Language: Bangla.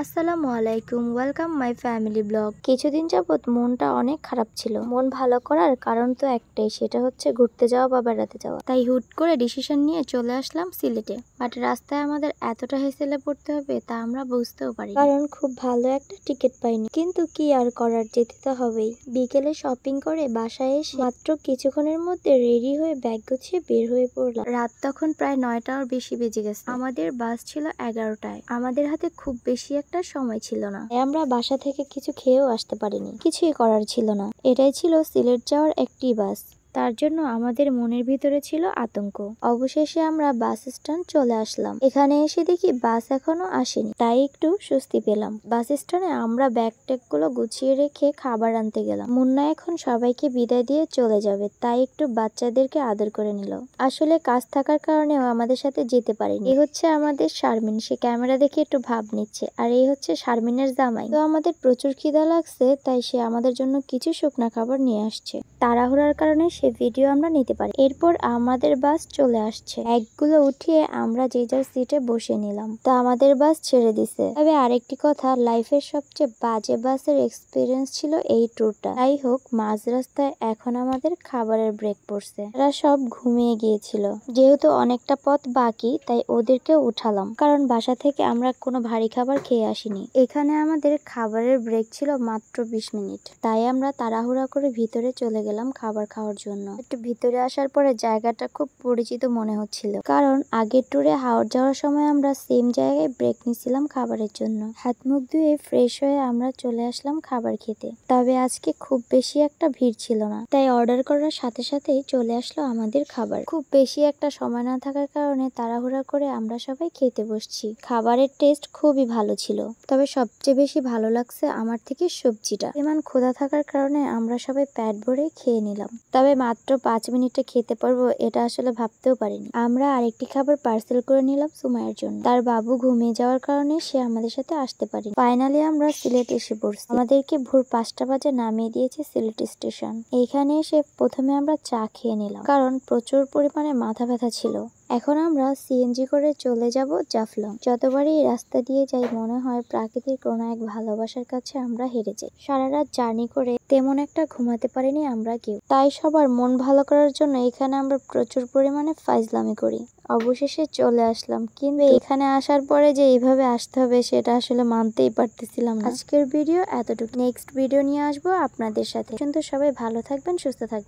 আসসালামু আলাইকুম, ওয়েলকাম মাই ফ্যামিলি ব্লগ। কিছুদিন যাবত মনটা অনেক খারাপ ছিল। মন ভালো করার কারণ তো একটাই, সেটা হচ্ছে ঘুরতে যাওয়া বা বেড়াতে যাওয়া। তাই হুট করে ডিসিশন নিয়ে চলে আসলাম সিলেটে। বাট রাস্তায় আমাদের এতটা হেসেলে পড়তে হবে তা আমরা বুঝতেও পারি, কারণ খুব ভালো একটা টিকিট পাইনি। কিন্তু কি আর করার, যেতে তো হবেই। বিকেলে শপিং করে বাসায় এসে মাত্র কিছুক্ষণের মধ্যে রেডি হয়ে ব্যাগ গুছিয়ে বের হয়ে পড়লাম। রাত তখন প্রায় 9টার বেশি বেজে গেছে। আমাদের বাস ছিল 11টায়। আমাদের হাতে খুব বেশি একটা সময় ছিল না। আমরা বাসা থেকে কিছু খেয়েও আসতে পারিনি, কিছুই করার ছিল না। এটাই ছিল সিলেট যাওয়ার একটি বাস। তার জন্য আমাদের মনের ভিতরে ছিল আতঙ্ক। অবশেষে আমরা বাস স্ট্যান্ড চলে আসলাম। এখানে এসে দেখি বাস এখনো আসেনি, তাই একটু স্বস্তি পেলাম। বাস স্ট্যান্ডে আমরা ব্যাগ ট্যাগ গুলো গুছিয়ে রেখে খাবার আনতে গেলাম। মুন্না এখন সবাইকে বিদায় দিয়ে চলে যাবে, তাই একটু বাচ্চাদেরকে আদর করে নিল। আসলে কাজ থাকার কারণেও আমাদের সাথে যেতে পারেনি। এই হচ্ছে আমাদের শারমিন, সে ক্যামেরা দেখে একটু ভাব নিচ্ছে। আর এই হচ্ছে শারমিনের জামাই। তো আমাদের প্রচুর খিদা লাগছে, তাই সে আমাদের জন্য কিছু শুকনা খাবার নিয়ে আসছে। তাড়াহুড়ার কারণে সে ভিডিও আমরা নিতে পারি। এরপর আমাদের বাস চলে আসছে। ব্যাগগুলো উঠিয়ে আমরা যে যার সিটে বসে নিলাম। তো আমাদের বাস ছেড়ে দিছে। তবে আরেকটি কথা, লাইফের সবচেয়ে বাজে বাসের এক্সপিরিয়েন্স ছিল এই ট্যুরটা। যাই হোক, মাঝ রাস্তায় এখন আমাদের খাবারের ব্রেক পড়ছে। এরা সব ঘুমিয়ে গিয়েছিল। যেহেতু অনেকটা পথ বাকি, তাই ওদেরকে উঠালাম, কারণ বাসা থেকে আমরা কোনো ভারী খাবার খেয়ে আসিনি। এখানে আমাদের খাবারের ব্রেক ছিল মাত্র 20 মিনিট। তাই আমরা তাড়াহুড়া করে ভিতরে চলে গেলাম খাবার খাওয়ার জন্য। একটু ভিতরে আসার পরে জায়গাটা খুব পরিচিত মনে হচ্ছিল, কারণ আগের ট্যুরে হাওড় যাওয়ার সময় আমরা সেম জায়গায় ব্রেক নিছিলাম খাবারের জন্য। হাত মুখ ধুয়ে ফ্রেশ হয়ে আমরা চলে আসলাম খাবার খেতে। তবে আজকে খুব বেশি একটা ভিড় ছিল না, তাই অর্ডার করার সাথে সাথেই চলে আসলো আমাদের খাবার। খুব বেশি একটা সময় না থাকার কারণে তাড়াহুড়া করে আমরা সবাই খেতে বসছি। খাবারের টেস্ট খুবই ভালো ছিল, তবে সবচেয়ে বেশি ভালো লাগছে আমার থেকে সবজিটা। এমন ক্ষুধা থাকার কারণে আমরা সবাই পেট ভরে খেয়ে নিলাম। তবে মাত্র 5 মিনিটে খেতে পারবো এটা আসলে ভাবতেও পারিনি। আমরা আরেকটি খাবার পার্সেল করে নিলাম সুমাইয়ের জন্য। তার বাবু ঘুমিয়ে যাওয়ার কারণে সে আমাদের সাথে আসতে পারেনি। ফাইনালি আমরা সিলেট এসে পড়ছি। আমাদেরকে ভোর 5টা বাজে নামিয়ে দিয়েছে সিলেট স্টেশন। এইখানে এসে প্রথমে আমরা চা খেয়ে নিলাম, কারণ প্রচুর পরিমাণে মাথা ব্যথা ছিল। এখন আমরা সিএনজি করে চলে যাব জাফলং। যতবারই এই রাস্তা দিয়ে যাই মনে হয় প্রাকৃতিক কোনো এক ভালোবাসার কাছে আমরা হেরে যাই। সারা রাত জার্নি করে তেমন একটা ঘুমাতে পারিনি আমরা কেউ। তাই সবার মন ভালো করার জন্য এখানে আমরা প্রচুর পরিমাণে ফাইজলামি করি। অবশেষে চলে আসলাম, কিন্তু এখানে আসার পরে যে এইভাবে আসতে হবে সেটা আসলে মানতেই পারতেছিলাম না। আজকের ভিডিও এতটুকু। নেক্সট ভিডিও নিয়ে আসবো আপনাদের সাথে। কিন্তু সবাই ভালো থাকবেন, সুস্থ থাকবেন।